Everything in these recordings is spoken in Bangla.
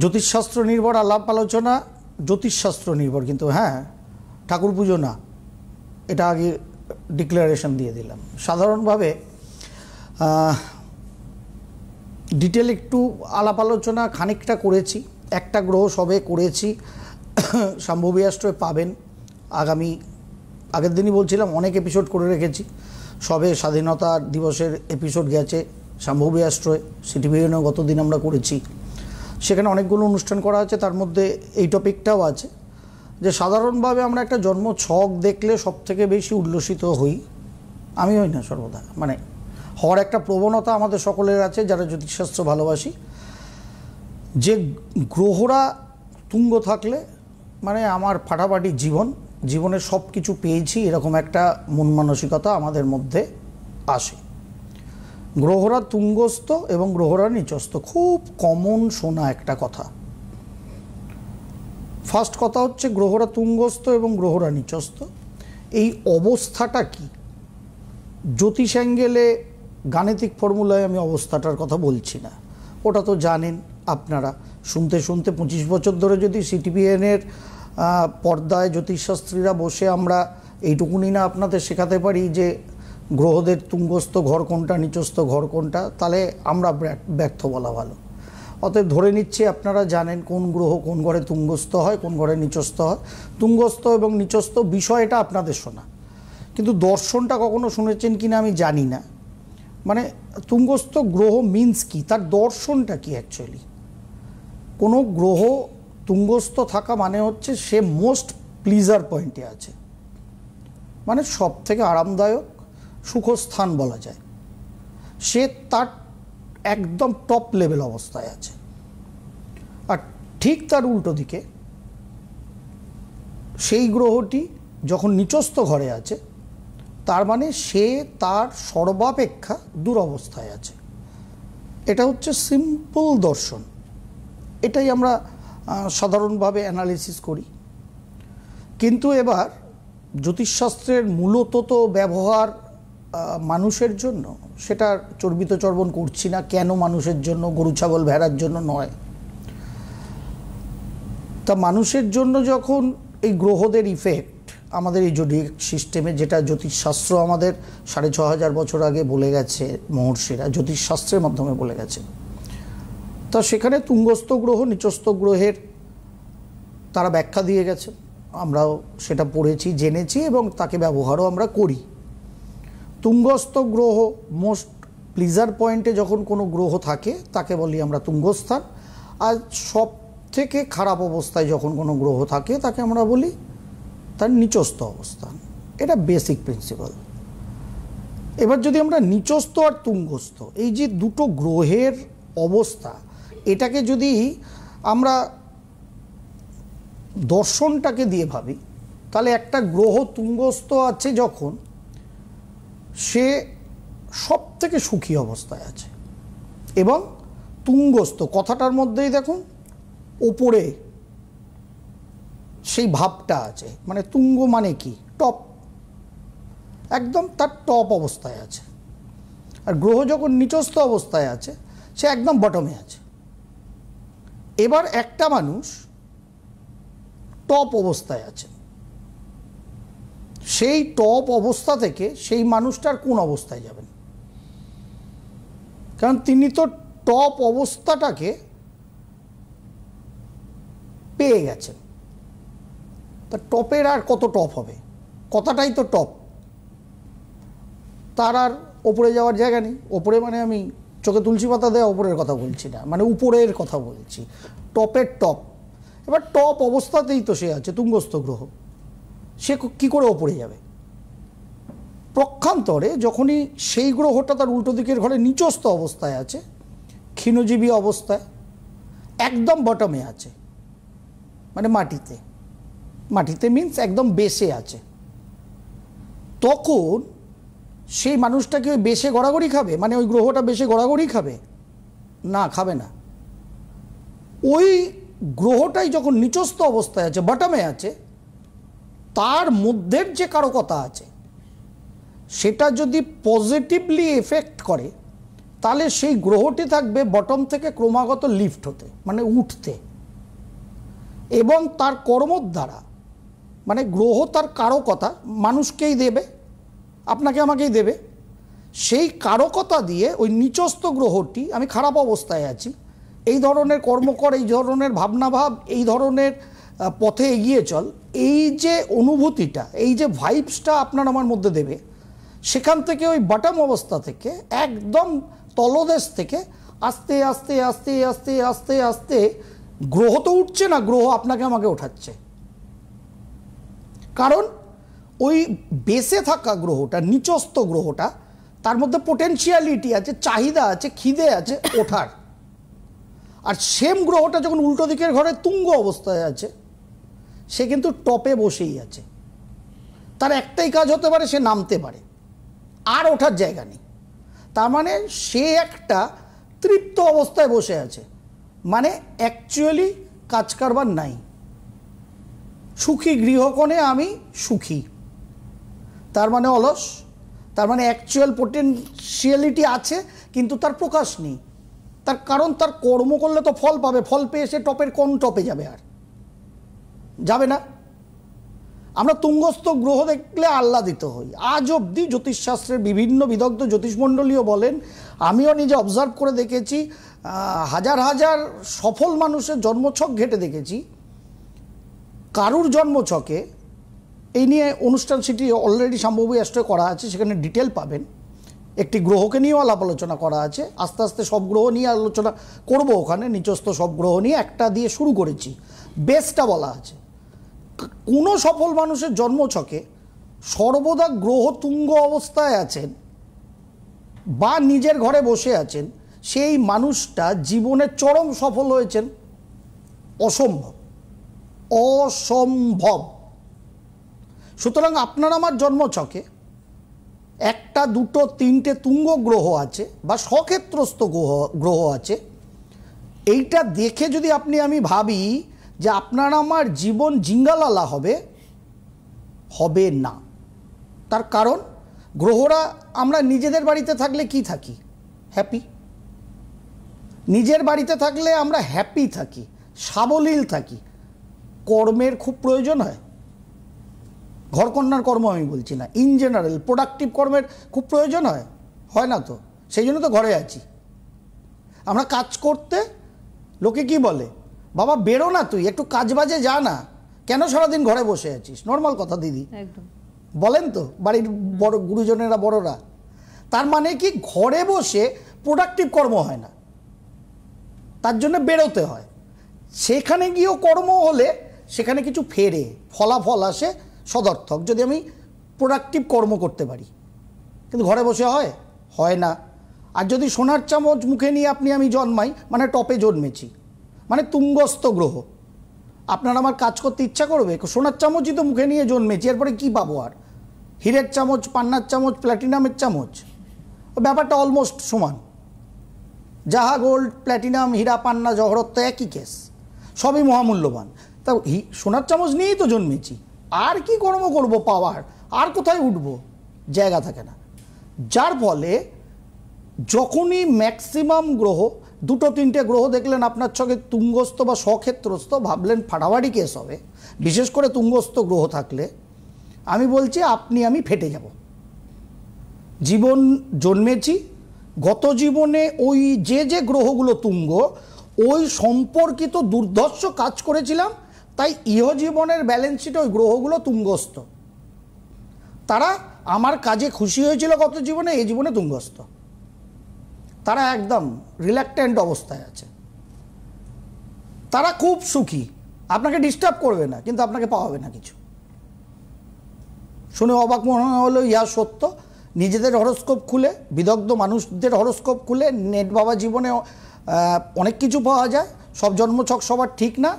জ্যোতিষশাস্ত্র নির্ভর আলাপ আলোচনা, জ্যোতিষশাস্ত্র নির্ভর কিন্তু, হ্যাঁ, ঠাকুর পুজো না, এটা আগে ডিক্লারেশন দিয়ে দিলাম। সাধারণভাবে ডিটেল একটু আলাপ আলোচনা খানিকটা করেছি, একটা গ্রহ সবে করেছি, শাম্ভবী অ্যাস্ট্রোয় পাবেন। আগের দিনই বলছিলাম অনেক এপিসোড করে রেখেছি, সবে স্বাধীনতা দিবসের এপিসোড গেছে শাম্ভবী অ্যাস্ট্রোয়, সিটিভিএনও গতদিন আমরা করেছি, সেখানে অনেকগুলো অনুষ্ঠান করা আছে, তার মধ্যে এই টপিকটাও আছে যে সাধারণভাবে আমরা একটা জন্ম ছক দেখলে সবথেকে বেশি উল্লসিত হই, আমি হই না সর্বদা, মানে হওয়ার একটা প্রবণতা আমাদের সকলের আছে যারা জ্যোতিষশাস্ত্র ভালোবাসি, যে গ্রহরা তুঙ্গ থাকলে মানে আমার ফাটাফাটি জীবনের সব কিছু পেয়েছি, এরকম একটা মন মানসিকতা আমাদের মধ্যে আসে। গ্রহরা তুঙ্গস্থ এবং গ্রহরা নিচস্থ খুব কমন শোনা একটা কথা। ফার্স্ট কথা হচ্ছে গ্রহরা তুঙ্গস্থ এবং গ্রহরা নিচস্থ, এই অবস্থাটা কি? জ্যোতিষ অ্যাঙ্গেলে গাণিতিক ফর্মুলায় আমি অবস্থাটার কথা বলছি না, ওটা তো জানেন আপনারা, শুনতে 25 বছর ধরে যদি সিটিভিএনের পর্দায় জ্যোতিষশাস্ত্রীরা বসে আমরা এইটুকুনি না আপনাদের শেখাতে পারি যে গ্রহদের তুঙ্গস্থ ঘর কোনটা, নিচস্থ ঘর কোনটা, তাহলে আমরা ব্যর্থ বলা ভালো। অতএব ধরে নিচ্ছি আপনারা জানেন কোন গ্রহ কোন ঘরে তুঙ্গস্থ হয়, কোন ঘরে নিচস্থ হয়। তুঙ্গস্থ এবং নিচস্থ বিষয়টা আপনাদের শোনা, কিন্তু দর্শনটা কখনো শুনেছেন কিনা আমি জানি না। মানে তুঙ্গস্থ গ্রহ মিন্স কি, তার দর্শনটা কি অ্যাকচুয়ালি? কোনো গ্রহ তুঙ্গস্থ থাকা মানে হচ্ছে সে মোস্ট প্লিজার পয়েন্টে আছে, মানে সব থেকে আরামদায়ক সুখস্থান বলা যায়, সে তার একদম টপ লেভেল অবস্থায় আছে। আর ঠিক তার উল্টো দিকে সেই গ্রহটি যখন নিচস্থ ঘরে আছে, তার মানে সে তার সর্বাপেক্ষা দুরবস্থায় আছে। এটা হচ্ছে সিম্পল দর্শন, এটাই আমরা সাধারণভাবে অ্যানালিসিস করি। কিন্তু এবার জ্যোতিষশাস্ত্রের মূলত তো ব্যবহার মানুষের জন্য, সেটার চর্বিত চর্বণ করছি না, কেন মানুষের জন্য, গরু ছাগল ভেড়ার জন্য নয়। তা মানুষের জন্য যখন এই গ্রহদের ইফেক্ট আমাদের এই জোডিয়াক সিস্টেমে, যেটা জ্যোতিষশাস্ত্র আমাদের 6500 বছর আগে বলে গেছে, মহর্ষিরা জ্যোতিষশাস্ত্রের মাধ্যমে বলে গেছে, তা সেখানে তুঙ্গস্থ গ্রহ নিচস্থ গ্রহের তারা ব্যাখ্যা দিয়ে গেছে, আমরাও সেটা পড়েছি, জেনেছি এবং তাকে ব্যবহারও আমরা করি। তুঙ্গস্থ গ্রহ মোস্ট প্লিজার পয়েন্টে যখন কোনো গ্রহ থাকে তাকে বলি আমরা তুঙ্গস্থান, আর সব থেকে খারাপ অবস্থায় যখন কোনো গ্রহ থাকে তাকে আমরা বলি তার নিচস্থ অবস্থান। এটা বেসিক প্রিন্সিপাল। এবার যদি আমরা নিচস্থ আর তুঙ্গস্থ এই যে দুটো গ্রহের অবস্থা, এটাকে যদি আমরা দর্শনটাকে দিয়ে ভাবি, তাহলে একটা গ্রহ তুঙ্গস্থ আছে যখন, সে সব থেকে সুখী অবস্থায় আছে, এবং তুঙ্গস্থ কথাটার মধ্যেই দেখুন ওপরে সেই ভাবটা আছে, মানে তুঙ্গ মানে কি, টপ, একদম তার টপ অবস্থায় আছে। আর গ্রহ যখন নিচস্থ অবস্থায় আছে সে একদম বটমে আছে। এবার একটা মানুষ টপ অবস্থায় আছে, সেই টপ অবস্থা থেকে সেই মানুষটার কোন অবস্থায় যাবেন? কারণ তিনি তো টপ অবস্থাটাকে পেয়ে গেছেন, তা টপের আর কত টপ হবে? কথাটাই তো টপ, তার আর ওপরে যাওয়ার জায়গা নেই। ওপরে মানে আমি চোখে তুলসী পাতা দেওয়া ওপরের কথা বলছি না, মানে উপরের কথা বলছি, টপের টপ। এবার টপ অবস্থাতেই তো সে আছে, তুঙ্গস্থ গ্রহ, সে কি করে ওপরে যাবে? পক্ষান্তরে যখনই সেই গ্রহটা তার উল্টো দিকের ঘরে নিচস্থ অবস্থায় আছে, ক্ষীণজীবী অবস্থায়, একদম বটমে আছে, মানে মাটিতে, মাটিতে মিন্স একদম বেসে আছে, তখন সেই মানুষটাকে ওই বেশে গড়াগড়ি খাবে? মানে ওই গ্রহটা বেশে গড়াগড়ি খাবে? না, খাবে না। ওই গ্রহটাই যখন নিচস্থ অবস্থায় আছে, বটমে আছে, তার মধ্যের যে কারকতা আছে সেটা যদি পজিটিভলি এফেক্ট করে, তাহলে সেই গ্রহটি থাকবে বটম থেকে ক্রমাগত লিফট হতে, মানে উঠতে, এবং তার কর্মর দ্বারা, মানে গ্রহ তার কারকতা মানুষকেই দেবে, আপনাকে আমাকেই দেবে, সেই কারকতা দিয়ে ওই নিচস্থ গ্রহটি আমি খারাপ অবস্থায় আছি, এই ধরনের কর্মকর, এই ধরনের ভাবনাভাব, এই ধরনের পথে এগিয়ে চল, এই যে অনুভূতিটা, এই যে ভাইবসটা আপনার আমার মধ্যে দেবে, সেখান থেকে ওই বটম অবস্থা থেকে একদম তলদেশ থেকে আস্তে আস্তে আস্তে আস্তে আস্তে আস্তে গ্রহ তো উঠছে না, গ্রহ আপনাকে আমাকে ওঠাচ্ছে। কারণ ওই বেসে থাকা গ্রহটা, নিচস্থ গ্রহটা, তার মধ্যে পোটেনশিয়ালিটি আছে, চাহিদা আছে, খিদে আছে ওঠার। আর সেম গ্রহটা যখন উল্টো দিকের ঘরে তুঙ্গ অবস্থায় আছে, সে কিন্তু টপে বসেই আছে। তার একটাই কাজ হতে পারে, সে নামতে পারে, আর ওঠার জায়গা নেই। তার মানে সে একটা তৃপ্ত অবস্থায় বসে আছে, মানে অ্যাকচুয়ালি কাজ কারবার নাই। সুখী গৃহকোণে আমি সুখী, তার মানে অলস, তার মানে অ্যাকচুয়াল পোটেনশিয়ালিটি আছে কিন্তু তার প্রকাশ নেই। তার কারণ তার কর্ম করলে তো ফল পাবে, ফল পেয়ে সে টপের কোন টপে যাবে? আর যাবে না। আমরা তুঙ্গস্থ গ্রহ দেখলে আহ্লাদিত হই। আজ অবধি জ্যোতিষশাস্ত্রের বিভিন্ন বিদগ্ধ জ্যোতিষমণ্ডলীও বলেন, আমিও নিজে অবজার্ভ করে দেখেছি, হাজার হাজার সফল মানুষের জন্মছক ঘেটে দেখেছি, কারুর জন্মছকে, এই নিয়ে অনুষ্ঠান সেটি অলরেডি সম্ভবই অ্যাস্ট্রো করা আছে, সেখানে ডিটেল পাবেন। একটি গ্রহকে নিয়েও আলাপ আলোচনা করা আছে, আস্তে আস্তে সব গ্রহ নিয়ে আলোচনা করব ওখানে, নিচস্থ সব গ্রহ নিয়ে একটা দিয়ে শুরু করেছি, বেসটা বলা আছে। কোনো সফল মানুষের জন্মছকে সর্বদা গ্রহ তুঙ্গ অবস্থায় আছেন বা নিজের ঘরে বসে আছেন, সেই মানুষটা জীবনে চরম সফল হয়েছেন। অসম্ভব, অসম্ভব। সুতরাং আপনার আমার জন্মছকে একটা, দুটো, তিনটে তুঙ্গ গ্রহ আছে বা স্বক্ষেত্রস্থ গ্রহ আছে, এইটা দেখে যদি আপনি আমি ভাবি যে আপনার আমার জীবন জিঙ্গালালা হবে, হবে না। তার কারণ গ্রহরা, আমরা নিজেদের বাড়িতে থাকলে কি থাকি? হ্যাপি। নিজের বাড়িতে থাকলে আমরা হ্যাপি থাকি, সাবলীল থাকি। কর্মের খুব প্রয়োজন হয়, ঘরকন্যার কর্ম আমি বলছি না, ইন জেনারেল প্রোডাক্টিভ কর্মের খুব প্রয়োজন হয়, হয় না তো? সেই জন্য তো ঘরে আছি আমরা কাজ করতে। লোকে কি বলে, বাবা বেরো না, তুই একটু কাজ বাজে যা না, কেন সারাদিন ঘরে বসে আছিস? নর্মাল কথা দিদি, একদম বলেন তো বাড়ির বড় গুরুজনেরা, বড়রা। তার মানে কি, ঘরে বসে প্রোডাক্টিভ কর্ম হয় না, তার জন্য বেরোতে হয়। সেখানে গিয়েও কর্ম হলে সেখানে কিছু ফেরে, ফলাফল আসে সদর্থক, যদি আমি প্রোডাক্টিভ কর্ম করতে পারি। কিন্তু ঘরে বসে হয়? হয় না। আর যদি সোনার চামচ মুখে নিয়ে আপনি আমি জন্মাই, মানে টপে জন্মেছি, মানে তুঙ্গস্থ গ্রহ, আপনার আমার কাজ করতে ইচ্ছা করবে? সোনার চামচই তো মুখে নিয়ে জন্মেছি, এরপরে কি পাবো আর? হীরের চামচ, পান্নার চামচ, প্ল্যাটিনামের চামচ, ব্যাপারটা অলমোস্ট সমান। যাহা গোল্ড, প্ল্যাটিনাম, হীরা, পান্না, জহরত তো একই কেস, সবই মহামূল্যবান। তা সোনার চামচ নিয়েই তো জন্মেছি, আর কি কর্ম করব পাওয়ার? আর কোথায় উঠব? জায়গা থাকে না। যার ফলে যখনই ম্যাক্সিমাম গ্রহ, দুটো তিনটে গ্রহ দেখলেন আপনার চোখে তুঙ্গস্থ বা স্বক্ষেত্রস্থ, ভাবলেন ফাটাফাটি কেস হবে। বিশেষ করে তুঙ্গস্থ গ্রহ থাকলে আমি বলছি আপনি আমি ফেটে যাব। জীবন জন্মেছি, গত জীবনে ওই যে গ্রহগুলো তুঙ্গ, ওই সম্পর্কিত দুর্ধর্ষ কাজ করেছিলাম, তাই ইহজীবনের ব্যালেন্স শিটে ওই গ্রহগুলো তুঙ্গস্থ। তারা আমার কাজে খুশি হয়েছিল গত জীবনে, এই জীবনে তুঙ্গস্থ। তারা একদম রিল্যাক্টেন্ট অবস্থায় আছে, তারা খুব সুখী, আপনাকে ডিস্টার্ব করবে না, কিন্তু আপনাকে পাওয়াবে না কিছু। শুনে অবাক মনে হলো, ইহা সত্য। নিজেদের হরস্কোপ খুলে, বিদগ্ধ মানুষদের হরস্কোপ খুলে, নেট বাবা জীবনে অনেক কিছু পাওয়া যায়। সব জন্মছক সবার ঠিক না,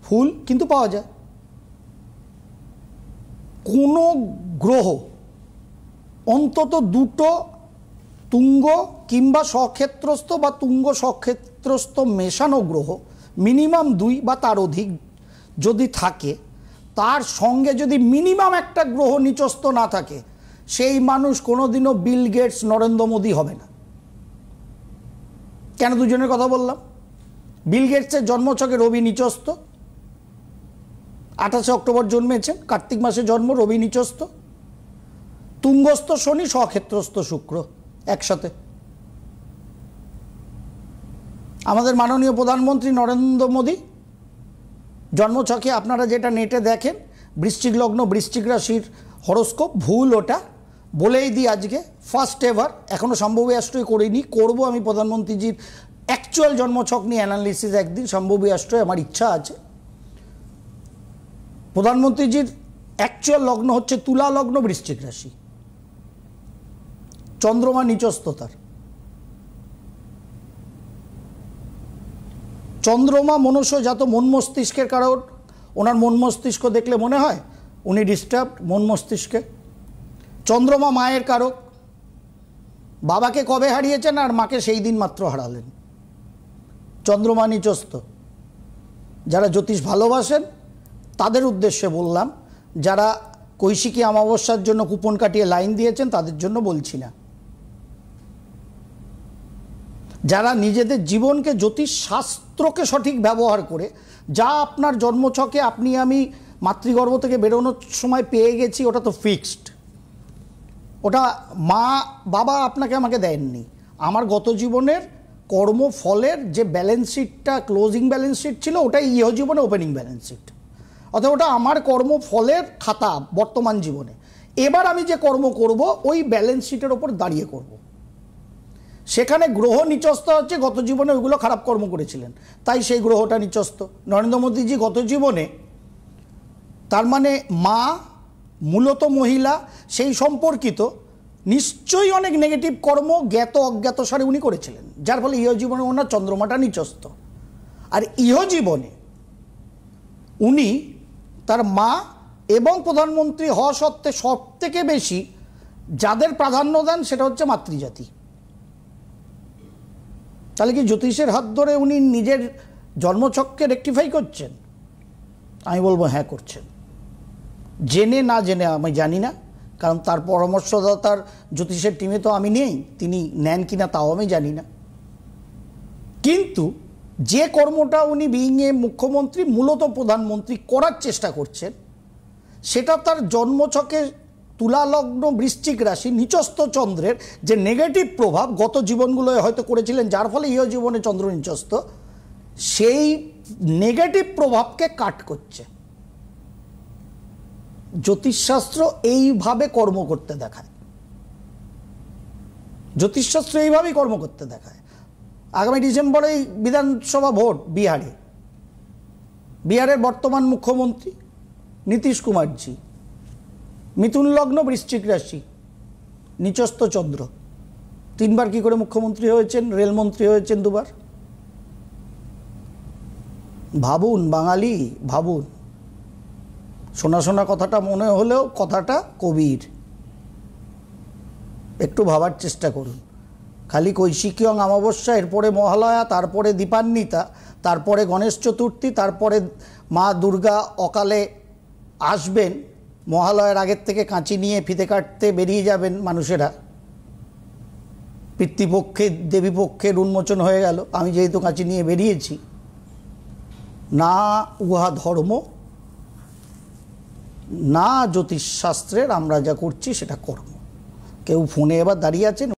ফুল কিন্তু পাওয়া যায়। কোনো গ্রহ অন্তত দুটো তুঙ্গ কিংবা স্বক্ষেত্রস্থ বা তুঙ্গ স্বক্ষেত্রস্থ মেশানো গ্রহ, মিনিমাম 2 বা তার অধিক যদি থাকে, তার সঙ্গে যদি মিনিমাম একটা গ্রহ নিচস্থ না থাকে, সেই মানুষ কোনোদিনও বিল গেটস, নরেন্দ্র মোদী হবে না। কেন দুজনের কথা বললাম? বিল গেটসের জন্মছকে রবি নিচস্থ, 28 অক্টোবর জন্মেছেন, কার্তিক মাসে জন্ম, রবি নিচস্থ, তুঙ্গস্থ শনি, স্বক্ষেত্রস্থ শুক্র একসাথে। আমাদের মাননীয় প্রধানমন্ত্রী নরেন্দ্র মোদী জন্মছকে আপনারা যেটা নেটে দেখেন বৃশ্চিক লগ্ন বৃশ্চিক রাশির হরোস্কোপ, ভুল ওটা। বলেই দিই আজকে ফার্স্ট এভার, এখনও সম্ভবী অ্যাস্ট্রোয় করিনি, করব আমি প্রধানমন্ত্রীজির অ্যাকচুয়াল জন্মছক নিয়ে অ্যানালিসিস একদিন সম্ভবী অ্যাস্ট্রোয়, আমার ইচ্ছা আছে। প্রধানমন্ত্রীজির অ্যাকচুয়াল লগ্ন হচ্ছে তুলা লগ্ন বৃশ্চিক রাশি, চন্দ্রমা নিচস্থতার। চন্দ্রমা মনুষ্যজাত মন মস্তিষ্কের কারণ, ওনার মন মস্তিষ্ক দেখলে মনে হয় উনি ডিস্টার্বড মন মস্তিষ্কে। চন্দ্রমা মায়ের কারক, বাবাকে কবে হারিয়েছেন আর মাকে সেই দিন মাত্র হারালেন। চন্দ্রমা নিচস্থ। যারা জ্যোতিষ ভালোবাসেন তাদের উদ্দেশ্যে বললাম, যারা কৈশিকী অমাবস্যার জন্য কুপন কাটিয়ে লাইন দিয়েছেন তাদের জন্য বলছি না। যারা নিজেদের জীবনকে জ্যোতিষ শাস্ত্রকে সঠিক ব্যবহার করে, যা আপনার জন্মছকে আপনি আমি মাতৃগর্ভ থেকে বেরোনোর সময় পেয়ে গেছি, ওটা তো ফিক্সড, ওটা মা বাবা আপনাকে আমাকে দেননি। আমার গত জীবনের কর্মফলের যে ব্যালেন্স শিটটা, ক্লোজিং ব্যালেন্স শিট ছিল, ওটাই ইহজীবনে ওপেনিং ব্যালেন্স শিট, অর্থাৎ ওটা আমার কর্মফলের খাতা বর্তমান জীবনে। এবার আমি যে কর্ম করব ওই ব্যালেন্স শিটের ওপর দাঁড়িয়ে করব। সেখানে গ্রহ নিচস্থ হচ্ছে, গত জীবনে ওইগুলো খারাপ কর্ম করেছিলেন তাই সেই গ্রহটা নিচস্থ। নরেন্দ্র মোদীজি গত জীবনে, তার মানে মা মূলত মহিলা, সেই সম্পর্কিত নিশ্চয়ই অনেক নেগেটিভ কর্ম জ্ঞাত অজ্ঞাত সারে উনি করেছিলেন, যার ফলে ইহজীবনে ওনার চন্দ্রমাটা নিচস্থ। আর ইহজীবনে উনি তার মা এবং প্রধানমন্ত্রী হওয়া সত্ত্বে সব থেকে বেশি যাদের প্রাধান্য দেন সেটা হচ্ছে মাতৃজাতি। তাহলে কি জ্যোতিষের হাত ধরে উনি নিজের জন্মছককে রেকটিফাই করছেন? আমি বলবো হ্যাঁ করছেন। জেনে না জেনে আমি জানি না, কারণ তার পরামর্শদাতার জ্যোতিষের টিমে তো আমি নেই, তিনি নেন কিনা তাও আমি জানি না। কিন্তু যে কর্মটা উনি বিইং এ মুখ্যমন্ত্রী, মূলত প্রধানমন্ত্রী করার চেষ্টা করছেন, সেটা তার জন্মছকে তুলা লগ্ন বৃশ্চিক রাশি নিচস্থ চন্দ্রের যে নেগেটিভ প্রভাব গত জীবনগুলোয় হয়তো করেছিলেন, যার ফলে ইহ জীবনে চন্দ্র নিচস্থ, সেই নেগেটিভ প্রভাবকে কাট করছে। জ্যোতিষশাস্ত্র এইভাবে কর্ম করতে দেখায়, জ্যোতিষশাস্ত্র এইভাবেই কর্ম করতে দেখায়। আগামী ডিসেম্বরেই বিধানসভা ভোট বিহারে, বিহারের বর্তমান মুখ্যমন্ত্রী নীতিশ কুমারজি, মিথুন লগ্ন বৃশ্চিক রাশি, নিচস্থ চন্দ্র, 3 বার কি করে মুখ্যমন্ত্রী হয়েছেন, রেলমন্ত্রী হয়েছেন 2 বার। ভাবুন বাঙালি, ভাবুন। শোনা শোনা কথাটা মনে হলেও কথাটা কবির, একটু ভাবার চেষ্টা করুন। খালি কৈশিকী অমাবস্যা, এরপরে মহালয়া, তারপরে দীপান্বিতা, তারপরে গণেশ চতুর্থী, তারপরে মা দুর্গা অকালে আসবেন। মহালয়ার আগের থেকে কাঁচি নিয়ে ফিতে কাটতে বেরিয়ে যাবেন মানুষেরা। পিতৃপক্ষে দেবীপক্ষের উন্মোচন হয়ে গেল, আমি যেহেতু কাঁচি নিয়ে বেরিয়েছি। না উহা ধর্ম, না জ্যোতিষশাস্ত্রের, আমরা যা করছি সেটা কর্ম। কেউ ফোনে এবার দাঁড়িয়ে আছেন।